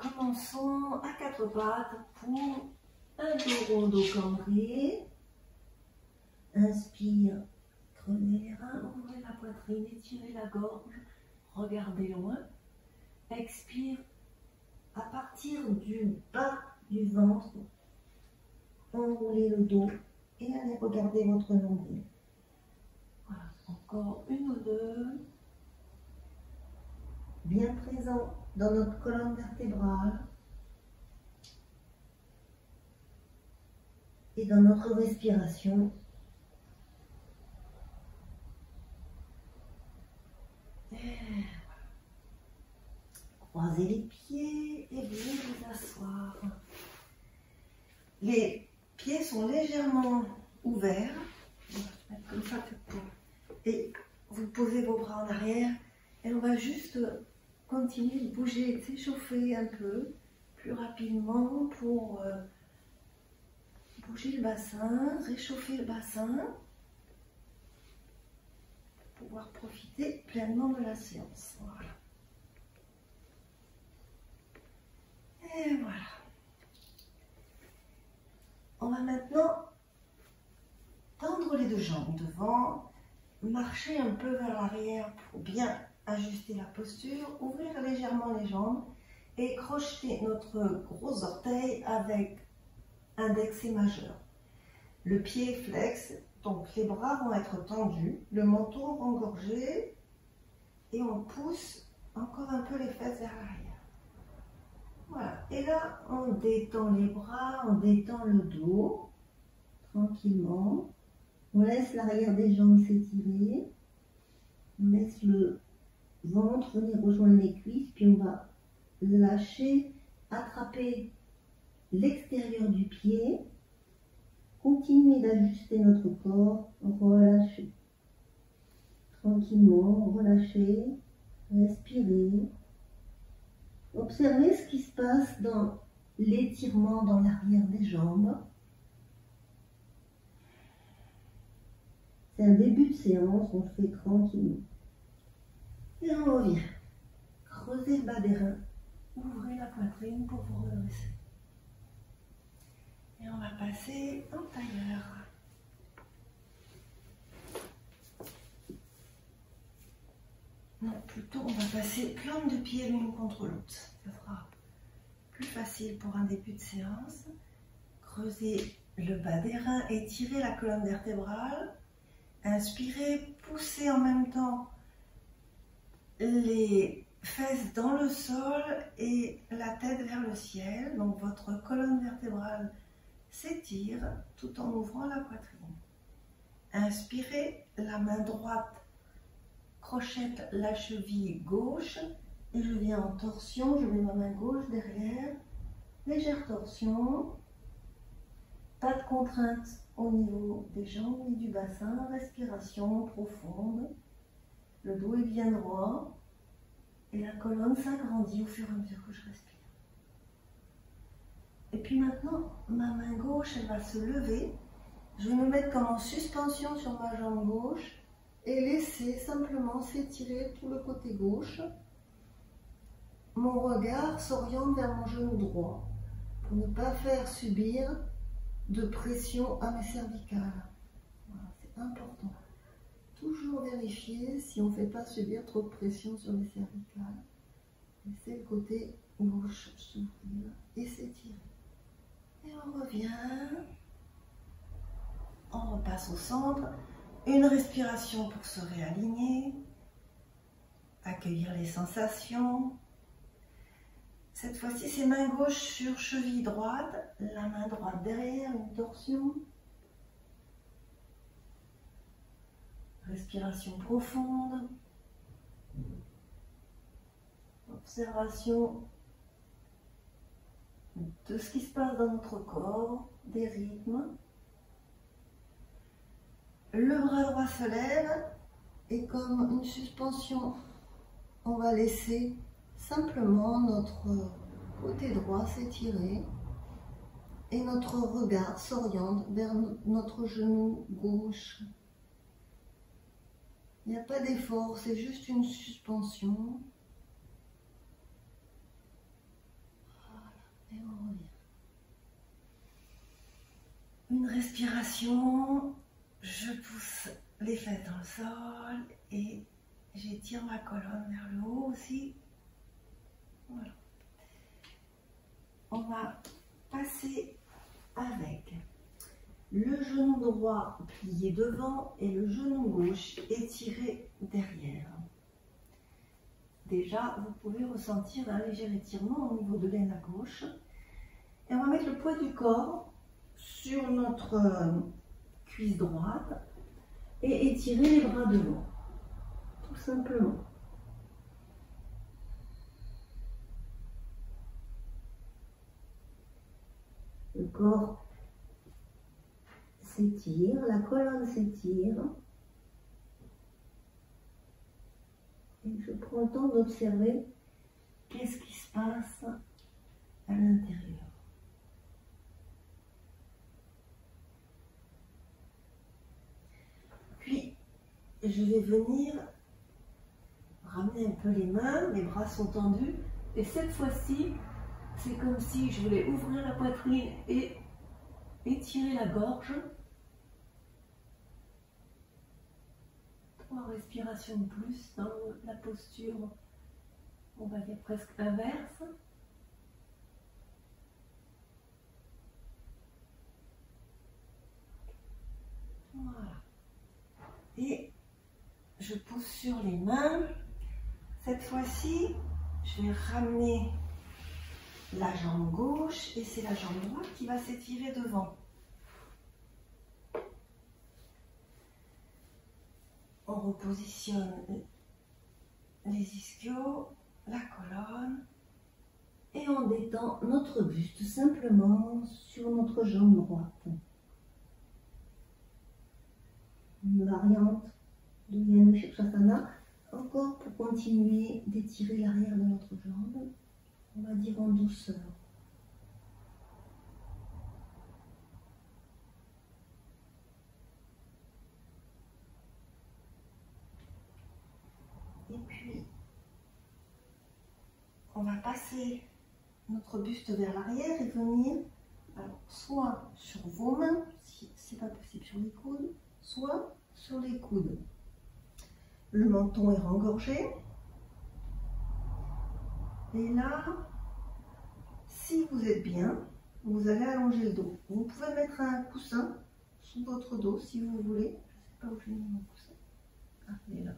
Commençons à quatre pattes pour un dos rond au cambré. Inspire, creusez les reins, ouvrez la poitrine, étirez la gorge, regardez loin. Expire, à partir du bas du ventre, enroulez le dos et allez regarder votre nombril. Voilà, encore une ou deux. Bien présent dans notre colonne vertébrale et dans notre respiration. Croisez les pieds et bien vous asseoir. Les pieds sont légèrement ouverts. On va se mettre comme ça et vous posez vos bras en arrière et on va juste continuer de bouger, de s'échauffer un peu plus rapidement pour bouger le bassin, réchauffer le bassin pour pouvoir profiter pleinement de la séance. Voilà. Et voilà. On va maintenant tendre les deux jambes devant, marcher un peu vers l'arrière pour bien ajuster la posture, ouvrir légèrement les jambes et crocheter notre gros orteil avec index et majeur. Le pied flex, donc les bras vont être tendus, le menton engorgé et on pousse encore un peu les fesses vers l'arrière. Voilà, et là on détend les bras, on détend le dos tranquillement. On laisse l'arrière des jambes s'étirer, on laisse le ventre venir rejoindre les cuisses, puis on va lâcher, attraper l'extérieur du pied, continuer d'ajuster notre corps, relâcher. Tranquillement, relâcher, respirer. Observez ce qui se passe dans l'étirement dans l'arrière des jambes. C'est un début de séance, on le fait tranquillement. Et on revient. Creusez le bas des reins. Ouvrez la poitrine pour vous redresser. Et on va passer en tailleur. Non, plutôt on va passer plante de pied l'une contre l'autre. Ça sera plus facile pour un début de séance. Creusez le bas des reins, étirez la colonne vertébrale. Inspirez, poussez en même temps les fesses dans le sol et la tête vers le ciel. Donc votre colonne vertébrale s'étire tout en ouvrant la poitrine. Inspirez, la main droite crochette la cheville gauche et je viens en torsion, je mets ma main gauche derrière, légère torsion, pas de contrainte au niveau des jambes ni du bassin, respiration profonde, le dos est bien droit et la colonne s'agrandit au fur et à mesure que je respire. Et puis maintenant, ma main gauche, elle va se lever, je vais me mettre comme en suspension sur ma jambe gauche et laisser simplement s'étirer tout le côté gauche. Mon regard s'oriente vers mon genou droit pour ne pas faire subir de pression à mes cervicales. Voilà, c'est important. Toujours vérifier si on ne fait pas subir trop de pression sur les cervicales. Laissez le côté gauche s'ouvrir et s'étirer. Et on revient. On repasse au centre. Une respiration pour se réaligner. Accueillir les sensations. Cette fois-ci, c'est main gauche sur cheville droite, la main droite derrière, une torsion. Respiration profonde. Observation de ce qui se passe dans notre corps, des rythmes. Le bras droit se lève et comme une suspension, on va laisser simplement notre côté droit s'étirer et notre regard s'oriente vers notre genou gauche. Il n'y a pas d'effort, c'est juste une suspension. Et on revient. Une respiration, je pousse les fesses dans le sol et j'étire ma colonne vers le haut aussi. Voilà. On va passer avec le genou droit plié devant et le genou gauche étiré derrière. Déjà, vous pouvez ressentir un léger étirement au niveau de l'aine à gauche. Et on va mettre le poids du corps sur notre cuisse droite et étirer les bras devant, tout simplement. Le corps s'étire, la colonne s'étire. Et je prends le temps d'observer qu'est-ce qui se passe à l'intérieur. Puis, je vais venir ramener un peu les mains, les bras sont tendus. Et cette fois-ci, c'est comme si je voulais ouvrir la poitrine et étirer la gorge. 3 respirations de plus dans la posture, on va dire presque inverse. Voilà. Et je pousse sur les mains. Cette fois-ci, je vais ramener la jambe gauche et c'est la jambe droite qui va s'étirer devant. On repositionne les ischios, la colonne et on détend notre buste simplement sur notre jambe droite. Une variante de Janu Sirsasana, encore pour continuer d'étirer l'arrière de notre jambe, on va dire en douceur. Et puis, on va passer notre buste vers l'arrière et venir, alors, soit sur vos mains, si ce n'est pas possible sur les coudes, soit sur les coudes. Le menton est rengorgé. Et là, si vous êtes bien, vous allez allonger le dos. Vous pouvez mettre un coussin sous votre dos si vous voulez. Je ne sais pas où j'ai mis mon coussin. Ah, il est là.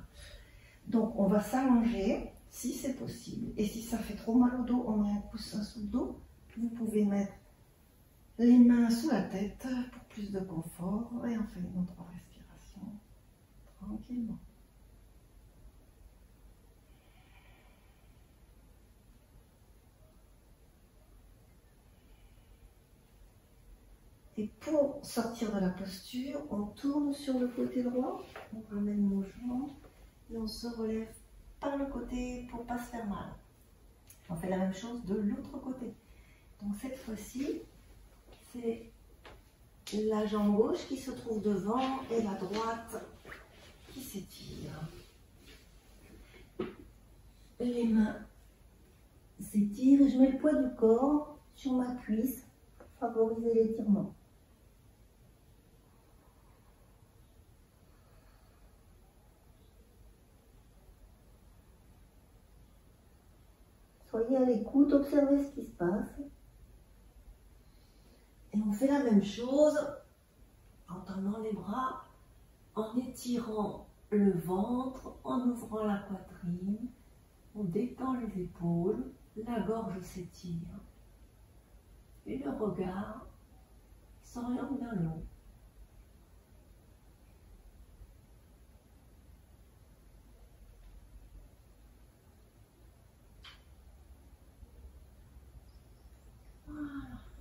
Donc, on va s'allonger si c'est possible. Et si ça fait trop mal au dos, on met un coussin sous le dos. Vous pouvez mettre les mains sous la tête pour plus de confort. Et on fait nos 3 respirations tranquillement. Et pour sortir de la posture, on tourne sur le côté droit, on ramène nos jambes et on se relève par le côté pour ne pas se faire mal. On fait la même chose de l'autre côté. Donc cette fois-ci, c'est la jambe gauche qui se trouve devant et la droite qui s'étire. Les mains s'étirent et je mets le poids du corps sur ma cuisse pour favoriser l'étirement. Soyez à l'écoute, observez ce qui se passe. Et on fait la même chose en tendant les bras, en étirant le ventre, en ouvrant la poitrine. On détend les épaules, la gorge s'étire. Et le regard s'oriente vers le haut.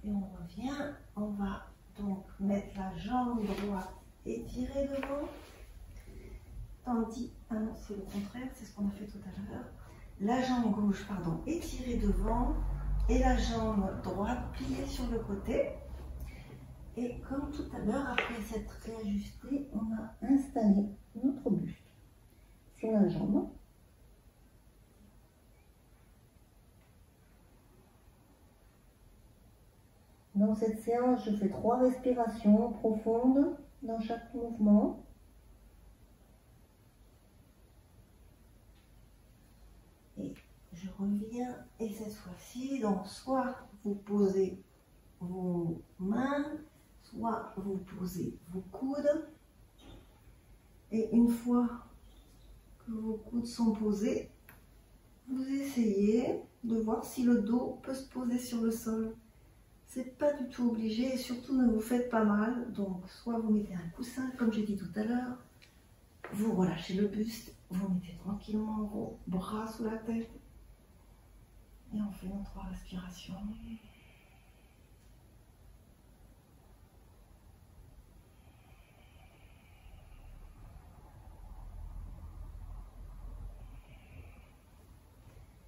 Et on revient, on va donc mettre la jambe droite étirée devant, tandis, ah non c'est le contraire, c'est ce qu'on a fait tout à l'heure, la jambe gauche, pardon, étirée devant et la jambe droite pliée sur le côté. Et comme tout à l'heure, après s'être réajusté, on a installé notre buste sur la jambe. cette séance, je fais 3 respirations profondes dans chaque mouvement. Et je reviens, et cette fois-ci, donc soit vous posez vos mains, soit vous posez vos coudes. Et une fois que vos coudes sont posés, vous essayez de voir si le dos peut se poser sur le sol. C'est pas du tout obligé et surtout ne vous faites pas mal. Donc soit vous mettez un coussin comme j'ai dit tout à l'heure, vous relâchez le buste, vous mettez tranquillement vos bras sous la tête et on fait nos 3 respirations.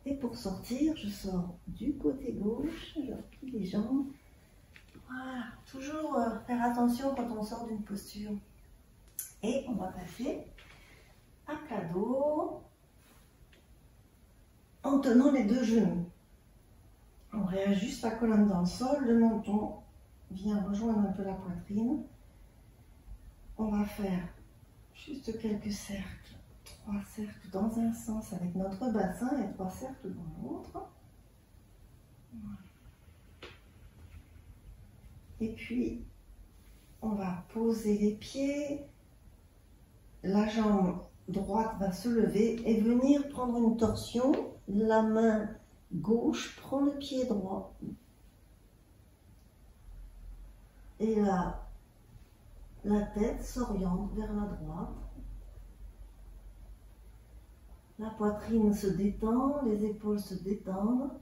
Et pour sortir, je sors du côté gauche, je replie les jambes. Voilà, toujours faire attention quand on sort d'une posture. Et on va passer à plat dos en tenant les 2 genoux. On réajuste la colonne dans le sol, le menton vient rejoindre un peu la poitrine. On va faire juste quelques cercles. 3 cercles dans un sens avec notre bassin et 3 cercles dans l'autre. Voilà. Et puis, on va poser les pieds. La jambe droite va se lever et venir prendre une torsion. La main gauche prend le pied droit. Et là, la tête s'oriente vers la droite. La poitrine se détend, les épaules se détendent.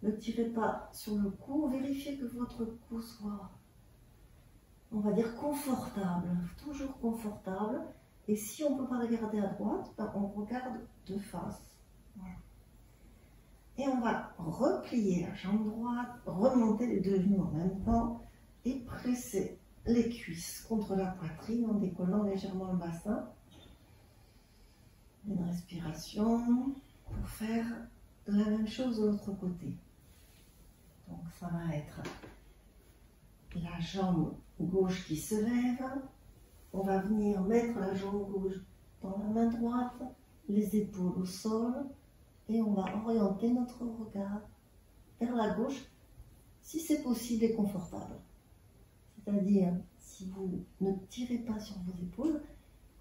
Ne tirez pas sur le cou, vérifiez que votre cou soit, on va dire, confortable, toujours confortable. Et si on ne peut pas regarder à droite, ben on regarde de face. Voilà. Et on va replier la jambe droite, remonter les 2 genoux en même temps et presser les cuisses contre la poitrine en décollant légèrement le bassin. Une respiration pour faire la même chose de l'autre côté. Donc ça va être la jambe gauche qui se lève. On va venir mettre la jambe gauche dans la main droite, les épaules au sol et on va orienter notre regard vers la gauche si c'est possible et confortable. C'est-à-dire, si vous ne tirez pas sur vos épaules,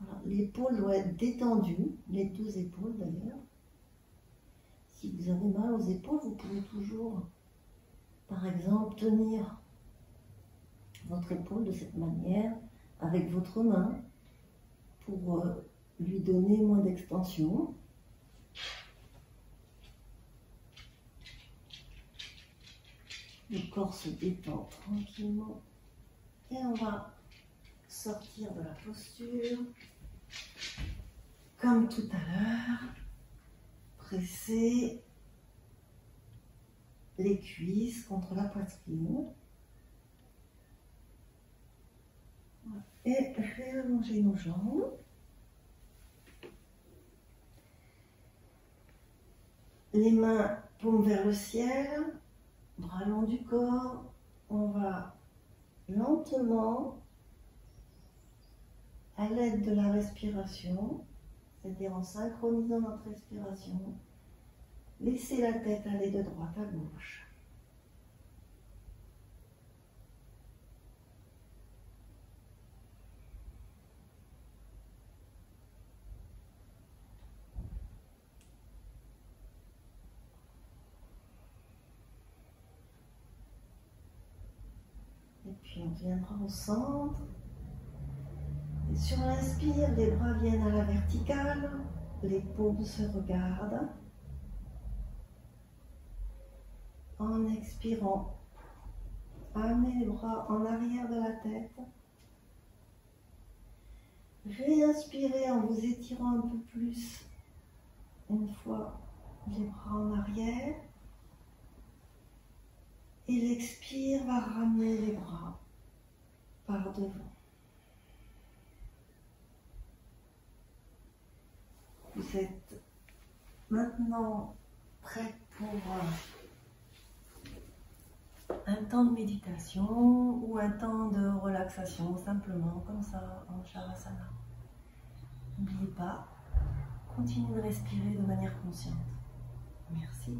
voilà, l'épaule doit être détendue, les 2 épaules d'ailleurs. Si vous avez mal aux épaules, vous pouvez toujours, par exemple, tenir votre épaule de cette manière avec votre main pour lui donner moins d'extension. Le corps se détend tranquillement et on va sortir de la posture comme tout à l'heure. Presser les cuisses contre la poitrine. Et réallonger nos jambes. Les mains paumes vers le ciel, bras long du corps. On va lentement, à l'aide de la respiration, c'est-à-dire en synchronisant notre respiration, laisser la tête aller de droite à gauche. Et puis on viendra au centre. Et sur l'inspire, les bras viennent à la verticale, les paumes se regardent. En expirant, amenez les bras en arrière de la tête. Réinspirez en vous étirant un peu plus. Une fois les bras en arrière. Et l'expire va ramener les bras par devant. Vous êtes maintenant prêt pour un temps de méditation ou un temps de relaxation, simplement comme ça, en Shavasana. N'oubliez pas, continuez de respirer de manière consciente. Merci.